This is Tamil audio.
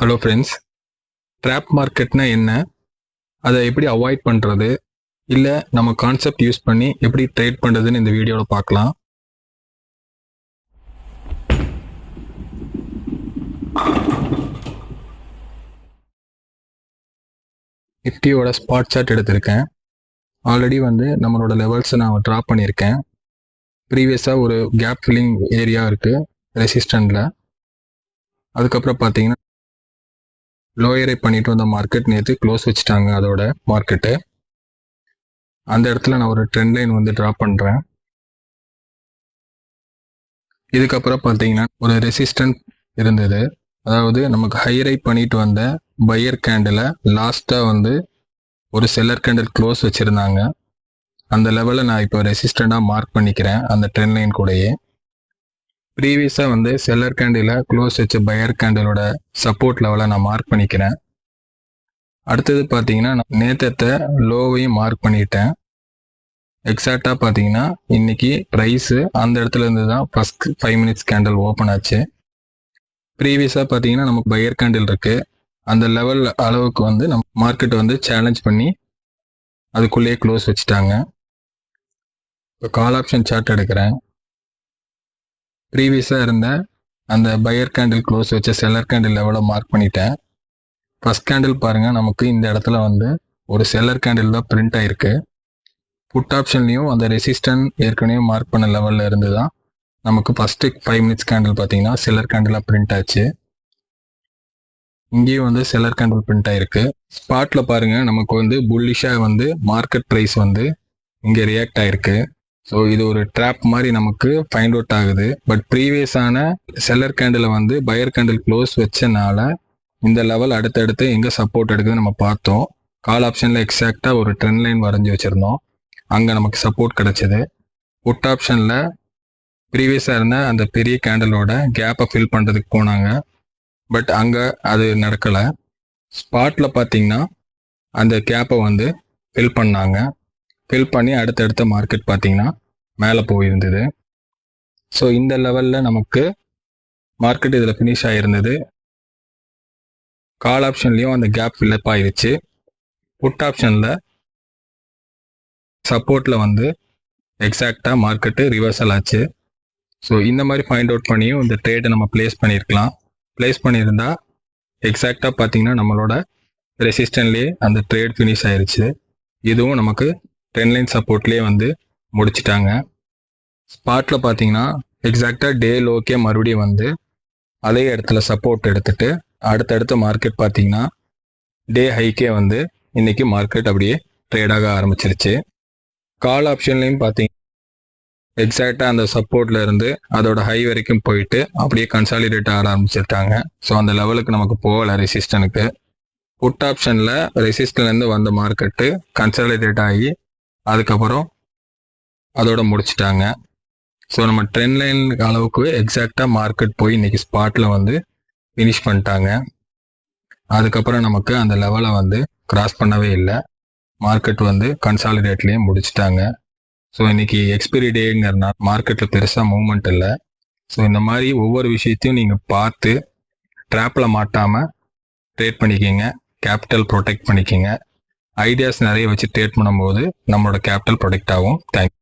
ஹலோ ஃப்ரெண்ட்ஸ், ட்ராப் மார்க்கெட்னா என்ன? அதை எப்படி அவாய்ட் பண்ணுறது, இல்லை நம்ம கான்செப்ட் யூஸ் பண்ணி எப்படி ட்ரேட் பண்ணுறதுன்னு இந்த வீடியோவில் பார்க்கலாம். நிஃப்டியோட ஸ்பாட் சார்ட் எடுத்திருக்கேன். ஆல்ரெடி நம்மளோட லெவல்ஸை நான் ட்ரா பண்ணியிருக்கேன். ப்ரீவியஸாக ஒரு கேப் ஃபில்லிங் ஏரியா இருக்குது ரெசிஸ்டண்டில். அதுக்கப்புறம் பார்த்தீங்கன்னா லோயரை பண்ணிட்டு வந்த மார்க்கெட் நேற்று க்ளோஸ் வச்சுட்டாங்க. அதோட மார்க்கெட்டு அந்த இடத்துல நான் ஒரு ட்ரெண்ட் லைன் ட்ரா பண்ணுறேன். இதுக்கப்புறம் பார்த்தீங்கன்னா ஒரு ரெசிஸ்டன்ட் இருந்தது. அதாவது நமக்கு ஹைரை பண்ணிட்டு வந்த பையர் கேண்டில் லாஸ்ட்டாக ஒரு செல்லர் கேண்டில் க்ளோஸ் வச்சுருந்தாங்க. அந்த லெவலில் நான் இப்போ ரெசிஸ்டண்டாக மார்க் பண்ணிக்கிறேன் அந்த ட்ரெண்ட் லைன் கூடயே. ப்ரீவியஸாக செல்லர் கேண்டில் க்ளோஸ் வச்ச பையர் கேண்டிலோட சப்போர்ட் லெவலை நான் மார்க் பண்ணிக்கிறேன். அடுத்தது பார்த்தீங்கன்னா நான் நேற்றத்தை லோவையும் மார்க் பண்ணிட்டேன். எக்ஸாக்டாக பார்த்தீங்கன்னா இன்னைக்கு ப்ரைஸு அந்த இடத்துல இருந்து தான் ஃபஸ்ட் 5 மினிட்ஸ் கேண்டில் ஓப்பன் ஆச்சு. ப்ரீவியஸாக பார்த்தீங்கன்னா நமக்கு பையர் கேண்டில் இருக்குது. அந்த லெவல் அளவுக்கு நம்ம மார்க்கெட் சேலஞ்ச் பண்ணி அதுக்குள்ளேயே க்ளோஸ் வச்சுட்டாங்க. இப்போ கால் ஆப்ஷன் சார்ட் எடுக்கிறேன். ப்ரீவியஸாக இருந்த அந்த பையர் கேண்டில் க்ளோஸ் வச்ச செல்லர் கேண்டில் லெவலை மார்க் பண்ணிட்டேன். ஃபஸ்ட் கேண்டில் பாருங்கள், நமக்கு இந்த இடத்துல ஒரு செல்லர் கேண்டில் தான் பிரிண்ட் ஆகிருக்கு. புட் ஆப்ஷன்லையும் அந்த ரெசிஸ்டன்ட் ஏற்கனவே மார்க் பண்ண லெவலில் இருந்து தான் நமக்கு ஃபஸ்ட்டு 5 மினிட்ஸ் கேண்டில் பார்த்தீங்கன்னா செல்லர் கேண்டிலாக பிரிண்ட் ஆச்சு. இங்கேயும் செல்லர் கேண்டில் பிரிண்ட் ஆகிருக்கு. ஸ்பாட்டில் பாருங்கள், நமக்கு புல்லிஷாக மார்க்கெட் ப்ரைஸ் இங்கே ரியாக்ட் ஆகிருக்கு. ஸோ இது ஒரு ட்ராப் மாதிரி நமக்கு ஃபைண்ட் அவுட் ஆகுது. But ப்ரீவியஸான seller candle buyer candle close வச்சனால இந்த லெவல் அடுத்தடுத்து எங்கே சப்போர்ட் எடுக்குதுன்னு நம்ம பார்த்தோம். கால் ஆப்ஷனில் எக்ஸாக்டாக ஒரு ட்ரெண்ட் லைன் வரைஞ்சி வச்சுருந்தோம். அங்கே நமக்கு சப்போர்ட் கிடச்சிது. புட் ஆப்ஷனில் ப்ரீவியஸாக இருந்த அந்த பெரிய கேண்டலோட கேப்பை ஃபில் பண்ணுறதுக்கு போனாங்க. பட் அங்கே அது நடக்கலை. ஸ்பாட்டில் பார்த்தீங்கன்னா அந்த கேப்பை ஃபில் பண்ணாங்க. ஃபில் பண்ணி அடுத்தடுத்த மார்க்கெட் பார்த்தீங்கன்னா மேலே போயிருந்தது. ஸோ இந்த லெவலில் நமக்கு மார்க்கெட் இதில் ஃபினிஷ் ஆகிருந்தது. கால் ஆப்ஷன்லேயும் அந்த கேப் ஃபில்லப் ஆகிருச்சு. புட் ஆப்ஷனில் சப்போர்ட்டில் எக்ஸாக்டாக மார்க்கெட்டு ரிவர்சல் ஆச்சு. ஸோ இந்த மாதிரி ஃபைண்ட் அவுட் பண்ணியும் இந்த ட்ரேடை நம்ம ப்ளேஸ் பண்ணியிருக்கலாம். ப்ளேஸ் பண்ணியிருந்தா எக்ஸாக்டாக பார்த்தீங்கன்னா நம்மளோட ரெசிஸ்டன்ட்லேயே அந்த ட்ரேட் ஃபினிஷ் ஆயிடுச்சு. இதுவும் நமக்கு ட்ரெண்ட் லைன் சப்போர்ட்லேயே முடிச்சிட்டாங்க. ஸ்பாட்டில் பார்த்தீங்கன்னா எக்ஸாக்டாக டே லோக்கே மறுபடியும் அதே இடத்துல சப்போர்ட் எடுத்துகிட்டு அடுத்தடுத்த மார்க்கெட் பார்த்தீங்கன்னா டே ஹைக்கே இன்றைக்கி மார்க்கெட் அப்படியே ட்ரேடாக ஆரம்பிச்சிருச்சு. கால் ஆப்ஷன்லையும் பார்த்தீங்கன்னா எக்ஸாக்டாக அந்த சப்போர்ட்ல இருந்து அதோட ஹை வரைக்கும் போயிட்டு அப்படியே கன்சாலிடேட் ஆக ஆரம்பிச்சிருக்காங்க. ஸோ அந்த லெவலுக்கு நமக்கு போகலை ரெசிஸ்டனுக்கு. புட் ஆப்ஷனில் ரெசிஸ்டன்லேருந்து வந்த மார்க்கெட்டு கன்சாலிடேட் ஆகி அதுக்கப்புறம் அதோட முடிச்சிட்டாங்க. ஸோ நம்ம ட்ரெண்ட் லைன் அளவுக்கு எக்ஸாக்டாக மார்க்கெட் போய் இன்னைக்கு ஸ்பாட்டில் ஃபினிஷ் பண்ணிட்டாங்க. அதுக்கப்புறம் நமக்கு அந்த லெவலை கிராஸ் பண்ணவே இல்லை. மார்க்கெட் கன்சாலிடேட்லேயே முடிச்சிட்டாங்க. ஸோ இன்றைக்கி எக்ஸ்பைரி டேங்கிறதுனால மார்க்கெட்டில் பெருசாக மூவ்மெண்ட் இல்லை. ஸோ இந்த மாதிரி ஒவ்வொரு விஷயத்தையும் நீங்கள் பார்த்து ட்ராப்பில் மாட்டாமல் ட்ரேட் பண்ணிக்கிங்க. கேபிட்டல் ப்ரொடெக்ட் பண்ணிக்கிங்க. ஐடியாஸ் நிறைய வச்சு ட்ரேட் பண்ணும்போது நம்மளோட கேபிட்டல் ப்ரொடெக்ட் ஆகும். தேங்க்யூ.